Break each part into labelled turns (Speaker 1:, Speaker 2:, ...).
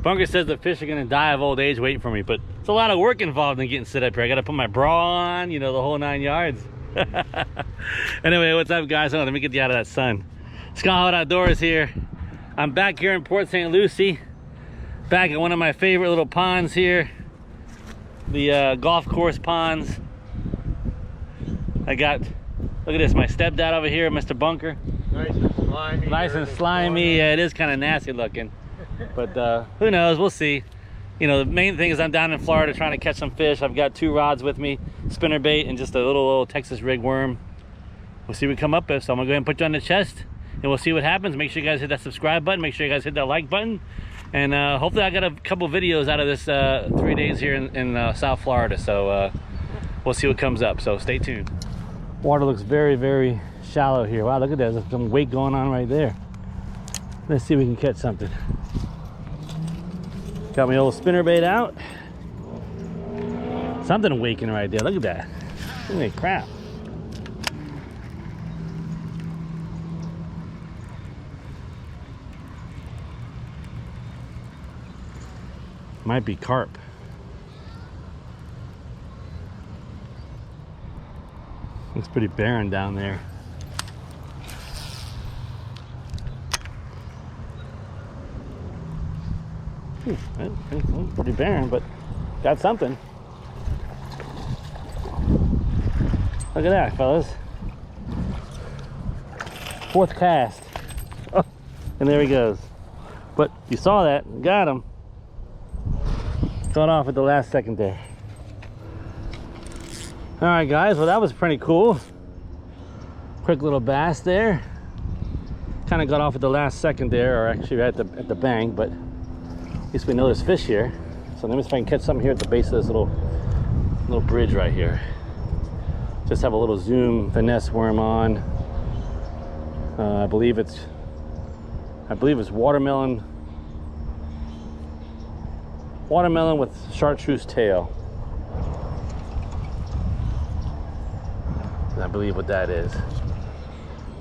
Speaker 1: Bunker says the fish are gonna die of old age waiting for me, but it's a lot of work involved in getting set up here. I gotta put my bra on, you know, the whole 9 yards. Anyway, what's up, guys? Let me get you out of that sun. Scotthollywood Outdoors here. I'm back here in Port St. Lucie, back at one of my favorite little ponds here, the golf course ponds. I got, look at this, my stepdad over here, Mr. Bunker.
Speaker 2: Nice and slimy.
Speaker 1: Nice and slimy. Yeah, it is kind of nasty looking, but who knows? We'll see. You know, the main thing is I'm down in Florida trying to catch some fish. I've got 2 rods with me, spinnerbait and just a little Texas rig worm. We'll see what we come up with. So I'm gonna go ahead and put you on the chest and we'll see what happens. Make sure you guys hit that subscribe button. Make sure you guys hit that like button. And hopefully I got a couple videos out of this 3 days here in South Florida. So we'll see what comes up. So stay tuned. Water looks very, very shallow here. Wow, look at that. There's some weight going on right there. Let's see if we can catch something. Got my old spinnerbait out. Something waking right there. Look at that. Holy crap. Might be carp. It's pretty barren down there. Pretty barren, but got something. Look at that, fellas. 4th cast. Oh, and there he goes. But you saw that, got him. Got off at the last second there. All right, guys, well, that was pretty cool. Quick little bass there. Kind of got off at the last second there, or actually at the bank, but at least we know there's fish here. So let me see if I can catch something here at the base of this little bridge right here. Just have a little zoom finesse worm on. I believe it's watermelon with chartreuse tail. I believe what that is.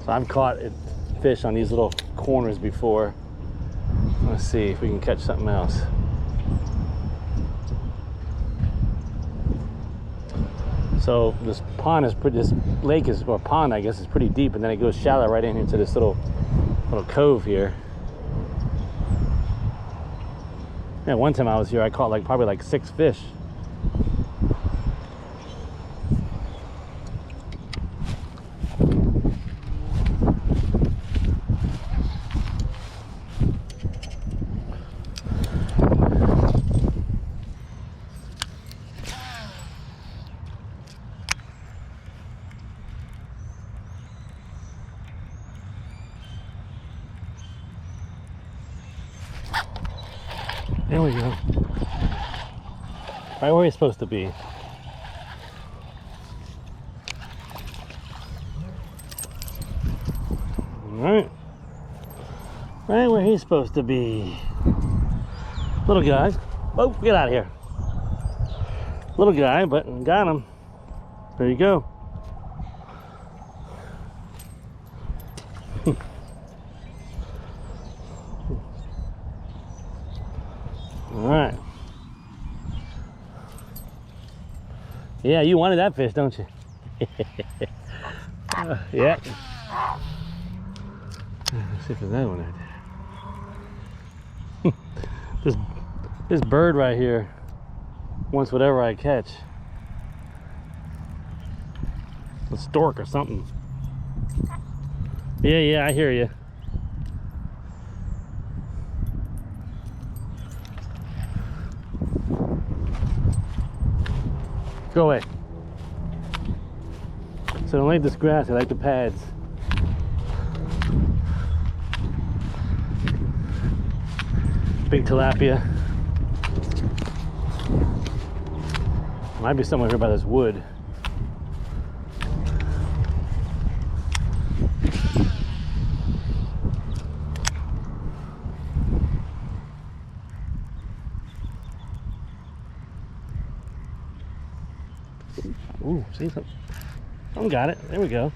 Speaker 1: So I've caught fish on these little corners before. Let's see if we can catch something else. So this pond is pretty, this lake is, or pond I guess, is pretty deep, and then it goes shallow right into this little cove here. Yeah, one time I was here, I caught probably like 6 fish. There we go. Right where he's supposed to be. Alright. Right where he's supposed to be. Little guy. Oh, get out of here. Little guy, but got him. There you go. All right. Yeah, you wanted that fish, don't you? Yeah. Let's see if there's another one right there. This bird right here wants whatever I catch. A stork or something. Yeah, I hear you. Go away. So I don't like this grass, I like the pads. Big tilapia. Might be somewhere here by this wood. Ooh, see something? Someone got it. There we go.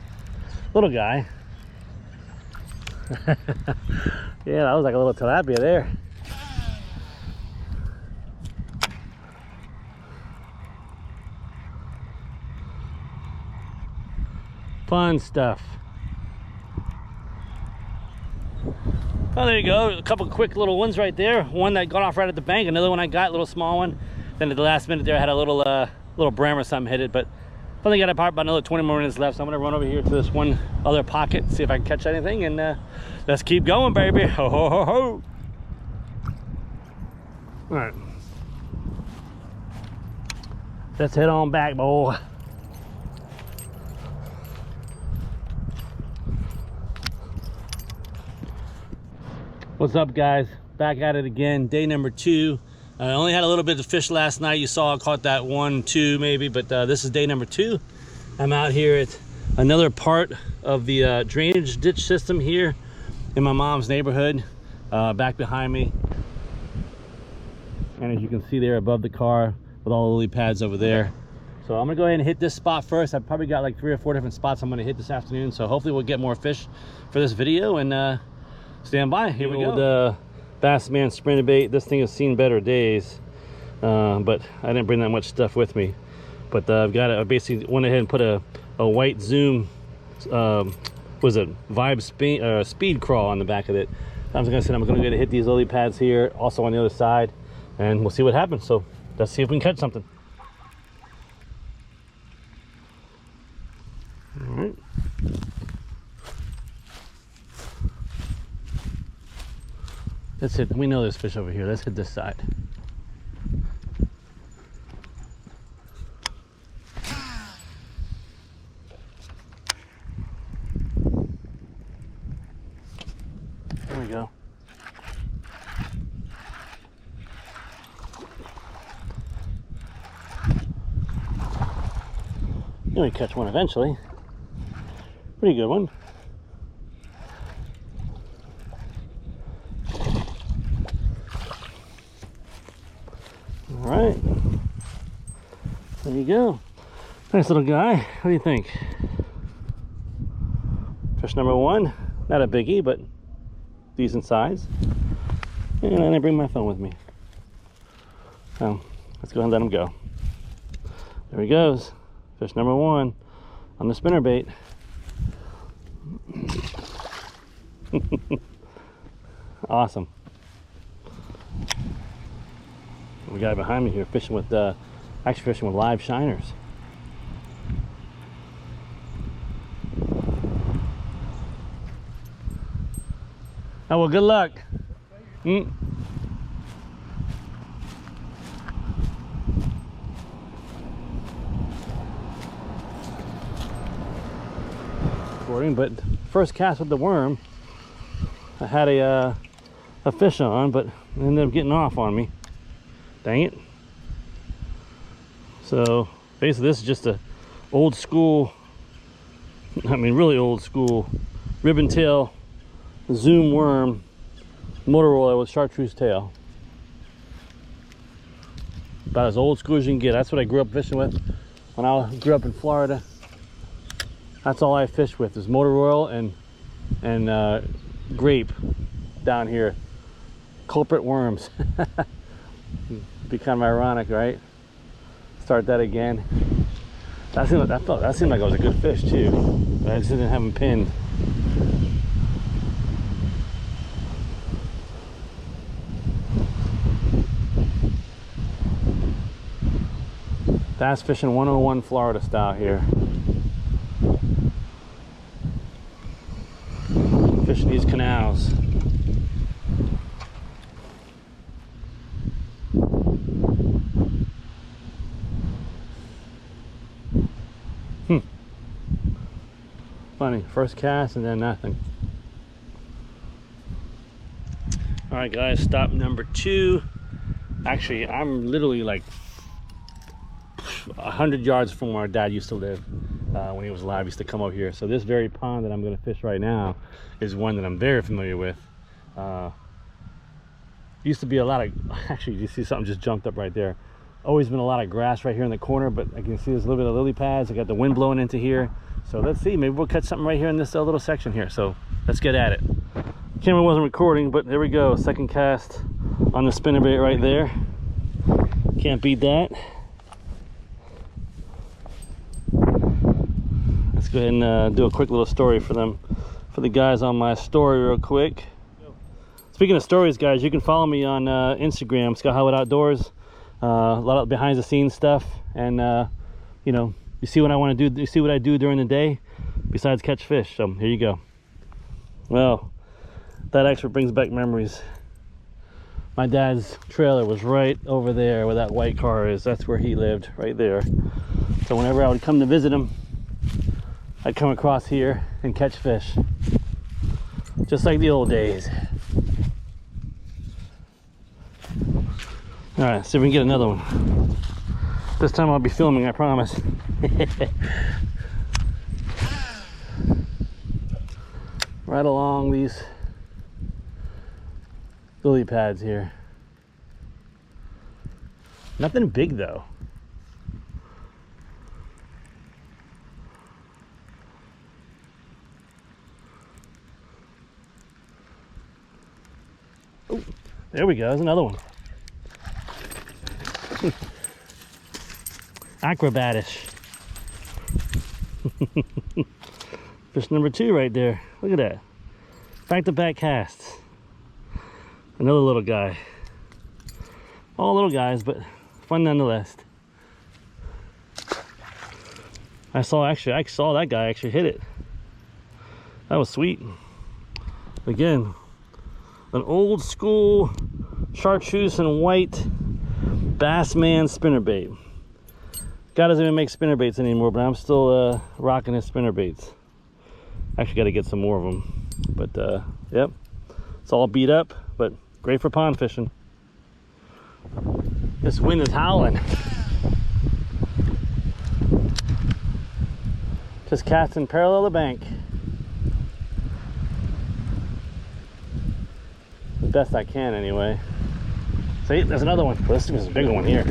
Speaker 1: Little guy. Yeah, that was like a little tilapia there. Fun stuff. Oh, there you go. A couple quick little ones right there. One that got off right at the bank. Another one I got, a little small one. Then at the last minute there, I had a little bram or something hit it. But I only got about another 20 more minutes left. So I'm gonna run over here to this one other pocket, see if I can catch anything, and let's keep going, baby. Ho ho ho ho. All right. Let's head on back, boy. What's up, guys? Back at it again. Day number 2. I only had a little bit of fish last night. You saw I caught that 1, 2 maybe, but this is day number 2. I'm out here at another part of the drainage ditch system here in my mom's neighborhood, back behind me. And as you can see there above the car with all the lily pads over there. So I'm gonna go ahead and hit this spot first. I've probably got like 3 or 4 different spots I'm gonna hit this afternoon. So hopefully we'll get more fish for this video, and stand by. Here we go. Bass Man Spinnerbait. This thing has seen better days, but I didn't bring that much stuff with me. But I've got it. I basically went ahead and put a white Zoom, was it Vibe speed crawl on the back of it. I'm going to go ahead and hit these lily pads here, also on the other side, and we'll see what happens. So let's see if we can catch something. All right. Let's hit, we know there's fish over here. Let's hit this side. There we go. You're gonna catch one eventually. Pretty good one. All right, there you go. Nice little guy. What do you think? Fish number 1. Not a biggie, but decent size. And I didn't bring my phone with me. So let's go ahead and let him go. There he goes. Fish number 1 on the spinnerbait. Awesome. We got behind me here fishing with actually fishing with live shiners. Oh, well, good luck. But first cast with the worm, I had a fish on, but it ended up getting off on me. Dang it. So basically this is just a old school, I mean really old school ribbon tail Zoom worm motor roller with chartreuse tail. About as old school as you can get. That's what I grew up fishing with when I grew up in Florida. That's all I fished with is motor royal and grape down here. Culprit worms. Be kind of ironic, right? Start that again. That seemed like it was a good fish too, but I just didn't have him pinned. Bass fishing 101 Florida style here. Fishing these canals. Funny, first cast and then nothing. All right, guys, stop number 2. Actually, I'm literally like 100 yards from where our dad used to live when he was alive. He used to come over here. So this very pond that I'm going to fish right now is one that I'm very familiar with. Used to be a lot of, actually, you see something just jumped up right there. Always been a lot of grass right here in the corner, but I can see there's a little bit of lily pads. I got the wind blowing into here. So let's see, maybe we'll catch something right here in this little section here. So let's get at it. Camera wasn't recording, but there we go. Second cast on the spinnerbait right there. Can't beat that. Let's go ahead and do a quick little story for them, for the guys on my story real quick. Speaking of stories, guys, you can follow me on Instagram, Scotthollywood Outdoors. A lot of behind the scenes stuff, and you know, you see what I want to do, you see what I do during the day besides catch fish. So here you go. Well, that actually brings back memories. My dad's trailer was right over there where that white car is. That's where he lived, right there. So whenever I would come to visit him, I'd come across here and catch fish, just like the old days. All right, see if we can get another one. This time I'll be filming, I promise. Right along these lily pads here. Nothing big though. Oh, there we go, there's another one. Acrobatish. Fish number 2 right there. Look at that. Back-to-back casts. Another little guy. All little guys, but fun nonetheless. I saw that guy actually hit it. That was sweet. Again, an old school Chartreuse and white Bass Man Spinnerbait. Guy doesn't even make spinnerbaits anymore, but I'm still rocking his spinnerbaits. Actually got to get some more of them. But yep, it's all beat up, but great for pond fishing. This wind is howling. Just casting parallel to the bank. The best I can anyway. See, there's another one. Well, this is a bigger one here.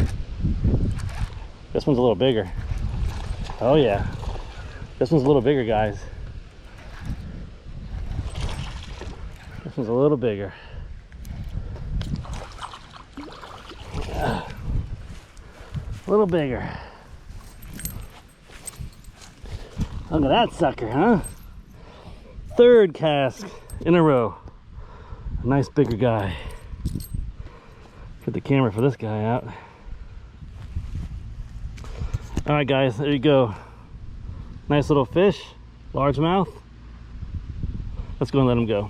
Speaker 1: This one's a little bigger. Oh yeah. This one's a little bigger, guys. This one's a little bigger. A little bigger. Look at that sucker, huh? 3rd cast in a row. A nice bigger guy. Put the camera for this guy out. All right, guys, there you go. Nice little fish, largemouth. Let's go and let him go.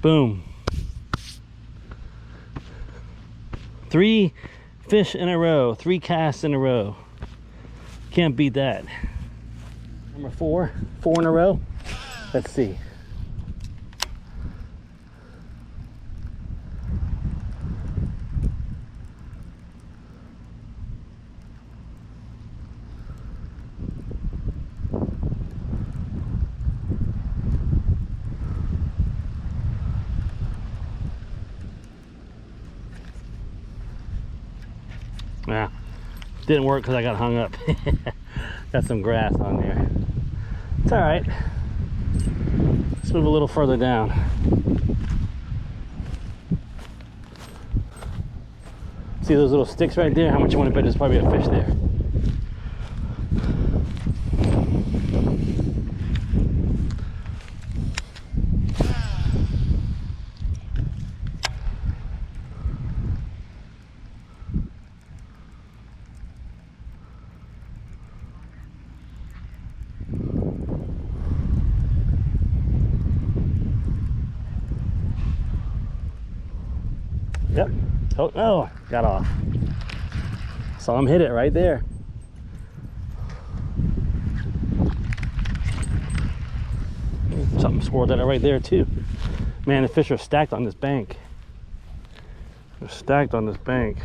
Speaker 1: Boom. 3 fish in a row, 3 casts in a row. Can't beat that. Number 4 in a row. Let's see. Nah, didn't work because I got hung up. Got some grass on there. It's all right. Let's move a little further down. See those little sticks right there? How much you want to bet there's probably a fish there? Yep. Oh, no, got off. Saw him hit it right there. Something scored that right there too. Man, the fish are stacked on this bank. They're stacked on this bank.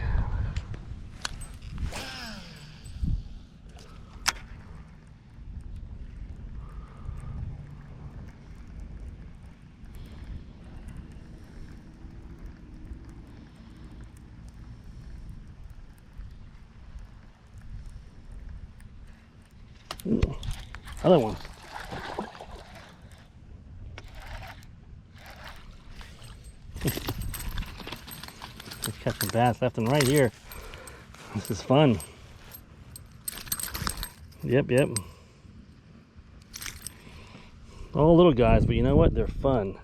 Speaker 1: Other one. Just catching bass left and right here. This is fun. Yep, yep. All little guys, but you know what? They're fun.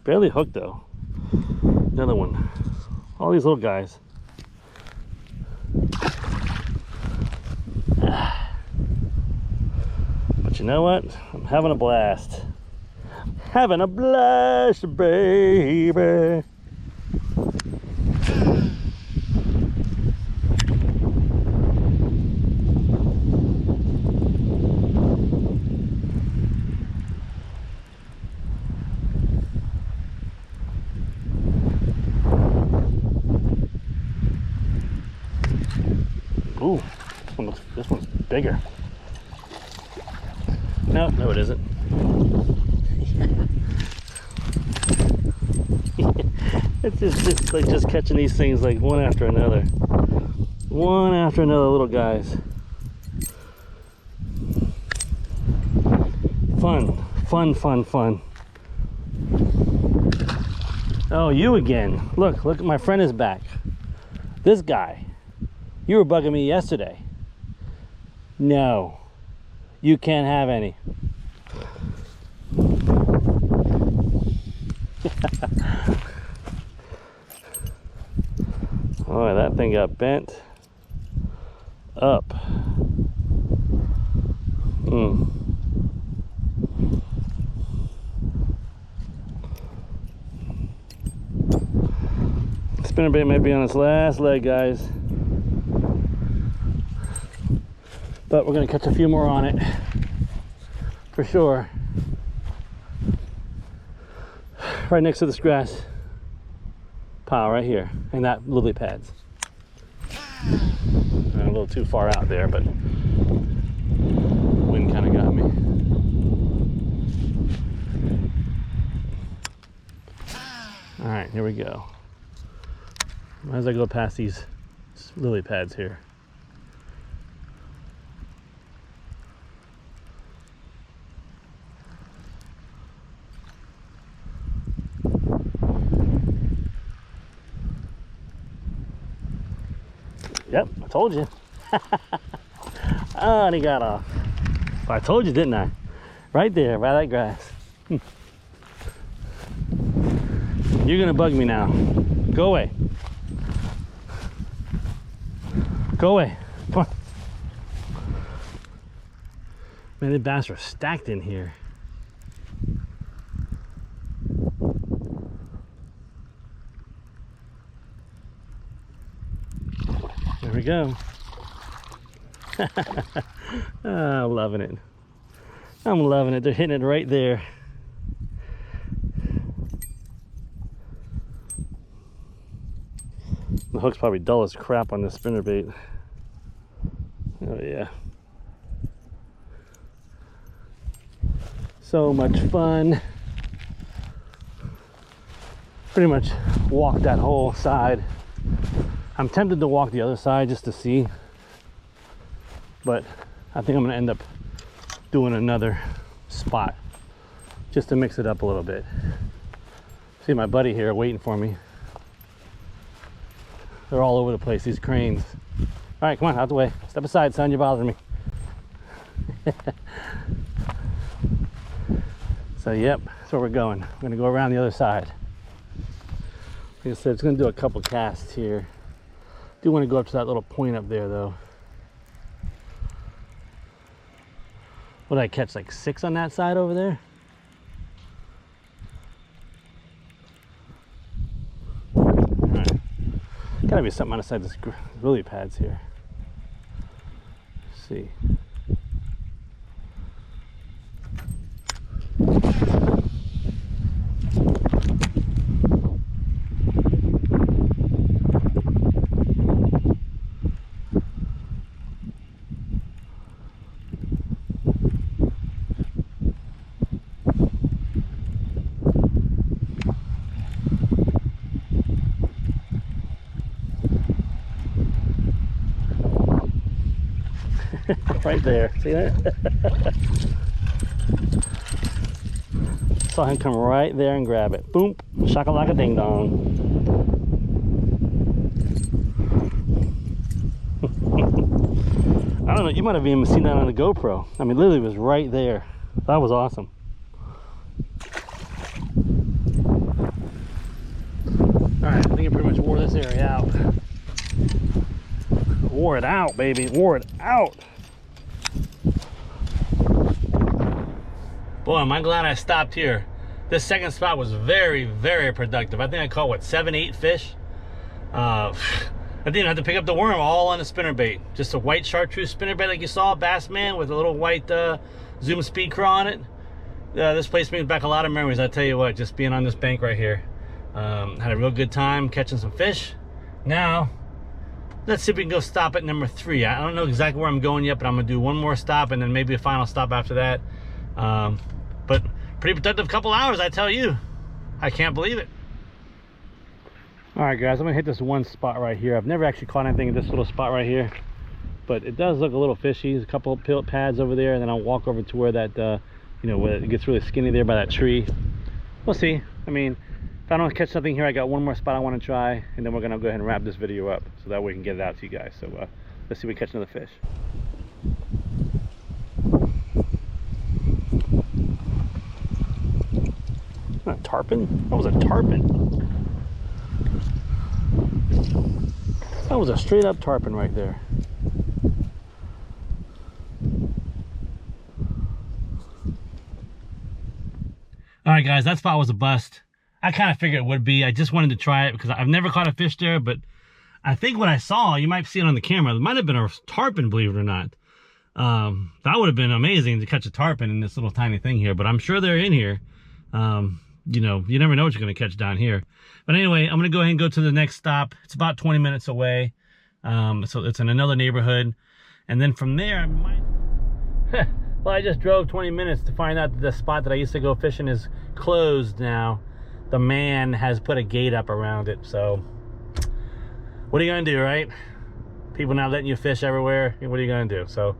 Speaker 1: Barely hooked though. Another one. All these little guys. But you know what? I'm having a blast. Having a blast, baby. Ooh, this one's bigger. No, it isn't. It's just like just catching these things like one after another. One after another, little guys. Fun, fun, fun, fun. Oh, you again. Look, my friend is back. This guy. You were bugging me yesterday. No, you can't have any. Oh, that thing got bent up. Spinnerbait might be on its last leg, guys. But we're gonna catch a few more on it for sure. Right next to this grass pile right here, and that lily pads. I'm a little too far out there, but wind kind of got me. All right, here we go. As I go past these lily pads here. Yep, I told you. Oh, and he got off. I told you, didn't I? Right there, by that grass. You're gonna bug me now. Go away. Go away. Come on. Man, the bass are stacked in here. There we go. Oh, I'm loving it. I'm loving it. They're hitting it right there. The hook's probably dull as crap on this spinnerbait. Oh yeah. So much fun. Pretty much walked that whole side. I'm tempted to walk the other side just to see, but I think I'm gonna end up doing another spot just to mix it up a little bit. See my buddy here waiting for me. They're all over the place, these cranes. All right, come on, out the way. Step aside, son, you're bothering me. So, yep, that's where we're going. We're gonna go around the other side. Like I said, it's gonna do a couple casts here. Do want to go up to that little point up there, though. What did I catch, like 6 on that side over there? All right. Gotta be something on the side of this lily pads here. Let's see. Right there, see that? Saw him come right there and grab it. Boom, shakalaka ding dong. don't know, you might have even seen that on the GoPro. I mean, literally was right there. That was awesome. All right, I think I pretty much wore this area out. Wore it out, baby, wore it out. Boy, am I glad I stopped here. This second spot was very, very productive. I think I caught, what, 7, 8 fish? I didn't have to pick up the worm, all on the spinnerbait. Just a white chartreuse spinnerbait like you saw, Bass Man, with a little white Zoom speed craw on it. This place brings back a lot of memories, I tell you what, just being on this bank right here. Had a real good time catching some fish. Now, let's see if we can go stop at number 3. I don't know exactly where I'm going yet, but I'm gonna do one more stop and then maybe a final stop after that. But pretty productive couple hours, I tell you. I can't believe it. All right, guys, I'm gonna hit this one spot right here. I've never actually caught anything in this little spot right here, but it does look a little fishy. There's a couple of pilot pads over there, and then I'll walk over to where that, you know, where it gets really skinny there by that tree. We'll see. I mean, if I don't catch something here, I got one more spot I want to try, and then we're gonna go ahead and wrap this video up so that way we can get it out to you guys. So let's see if we catch another fish. Not a tarpon? That was a tarpon. That was a straight up tarpon right there. All right, guys, that spot was a bust. I kind of figured it would be. I just wanted to try it because I've never caught a fish there, but I think what I saw, you might see it on the camera, it might have been a tarpon, believe it or not. That would have been amazing to catch a tarpon in this little tiny thing here, but I'm sure they're in here. You know, you never know what you're going to catch down here. But anyway, I'm going to go ahead and go to the next stop. It's about 20 minutes away. So it's in another neighborhood. And then from there, I might... Well, I just drove 20 minutes to find out that the spot that I used to go fishing is closed now. The man has put a gate up around it. So what are you going to do, right? People not letting you fish everywhere. What are you going to do? So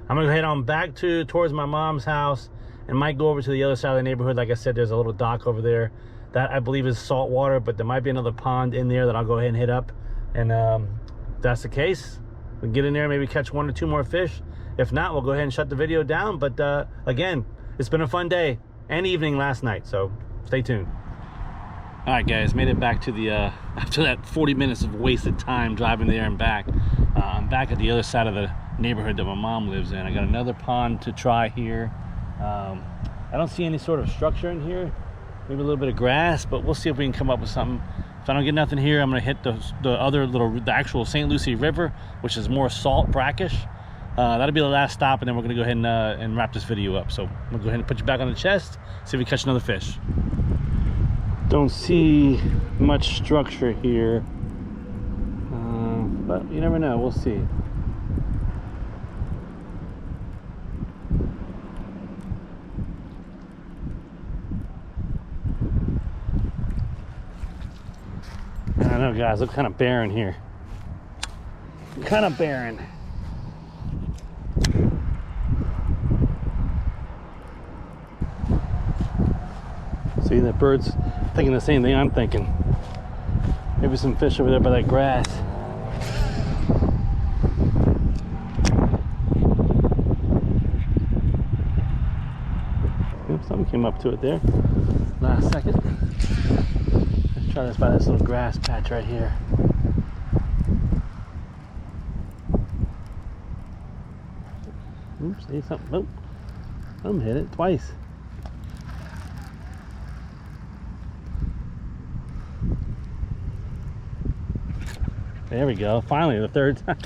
Speaker 1: I'm going to head on back towards my mom's house. And might go over to the other side of the neighborhood. Like I said, there's a little dock over there that I believe is salt water, but there might be another pond in there that I'll go ahead and hit up. And if that's the case, we can get in there and maybe catch 1 or 2 more fish. If not, we'll go ahead and shut the video down. But again, it's been a fun day and evening last night, so stay tuned. All right, guys, made it back to the after that 40 minutes of wasted time driving there and back. I'm back at the other side of the neighborhood that my mom lives in. I got another pond to try here. I don't see any sort of structure in here, maybe a little bit of grass, but we'll see if we can come up with something. If I don't get nothing here, I'm going to hit the actual St. Lucie River, which is more salt, brackish. That'll be the last stop, and then we're going to go ahead and wrap this video up. So we'll go ahead and put you back on the chest, see if we catch another fish. Don't see much structure here, but you never know. We'll see. I don't know, guys, look kind of barren here. Kind of barren. See, that bird's thinking the same thing I'm thinking. Maybe some fish over there by that grass. Oops, something came up to it there. Last second. Let's try this by this little grass patch right here. Oops, see something. Nope. I'm hit it twice. There we go. Finally, the third time.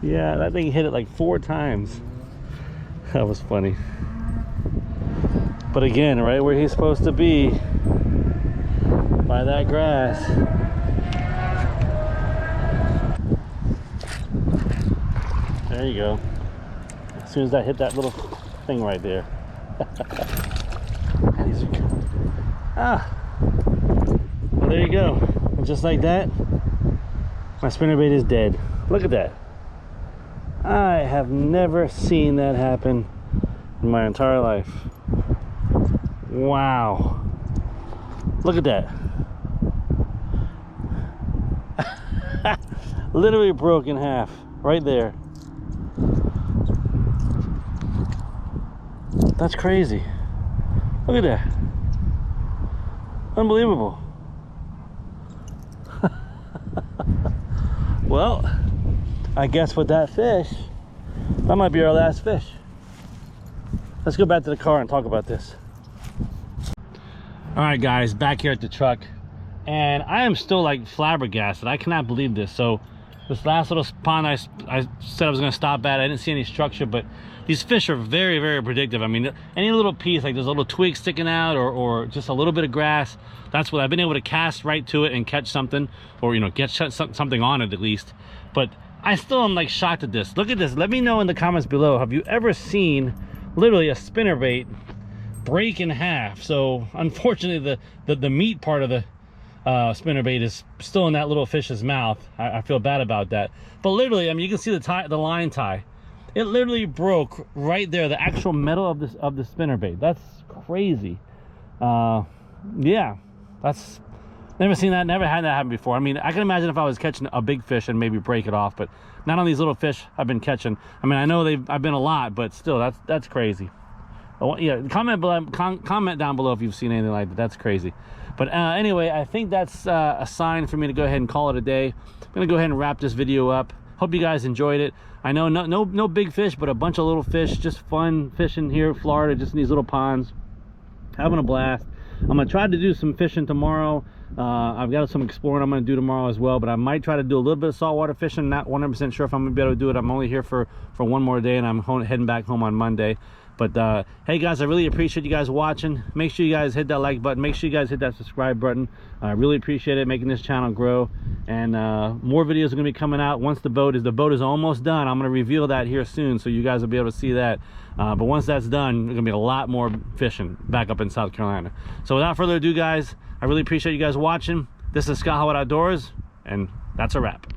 Speaker 1: Yeah, that thing hit it like 4 times. That was funny. But again, right where he's supposed to be, by that grass. There you go. As soon as I hit that little thing right there. Well, there you go. And just like that, my spinnerbait is dead. Look at that. I have never seen that happen in my entire life. Wow. Look at that. Literally broke in half right there. That's crazy. Look at that. Unbelievable. Well, I guess with that fish, that might be our last fish. Let's go back to the car and talk about this. All right, guys, back here at the truck, and I am still like flabbergasted. I cannot believe this. So this last little pond I said I was going to stop at, I didn't see any structure, but these fish are very, very predictive. I mean, any little piece, like there's a little twig sticking out or just a little bit of grass, that's what I've been able to cast right to it and catch something, or, you know, get something on it at least. But I still am like shocked at this. Look at this. Let me know in the comments below, have you ever seen literally a spinnerbait break in half? So unfortunately the meat part of the spinnerbait is still in that little fish's mouth. I feel bad about that, but literally, I mean, you can see the line tie. It literally broke right there, the actual metal of the spinnerbait. That's crazy. Yeah, that's, never seen that, never had that happen before. I mean, I can imagine if I was catching a big fish and maybe break it off, but not on these little fish I've been catching. I mean, I know I've been a lot, but still, that's crazy. Yeah, comment down below if you've seen anything like that. That's crazy. But anyway, I think that's a sign for me to go ahead and call it a day. I'm gonna go ahead and wrap this video up. Hope you guys enjoyed it. I know no big fish, but a bunch of little fish. Just fun fishing here in Florida, just in these little ponds, having a blast. I'm gonna try to do some fishing tomorrow. I've got some exploring I'm gonna do tomorrow as well, but I might try to do a little bit of saltwater fishing. Not 100% sure if I'm gonna be able to do it. I'm only here for one more day, and I'm heading back home on Monday. But hey guys, I really appreciate you guys watching. Make sure you guys hit that like button. Make sure you guys hit that subscribe button. I really appreciate it, making this channel grow. And more videos are gonna be coming out once the boat is almost done. I'm gonna reveal that here soon, so you guys will be able to see that. But once that's done, there's gonna be a lot more fishing back up in South Carolina. So without further ado, guys, I really appreciate you guys watching. This is Scotthollywood Outdoors, and that's a wrap.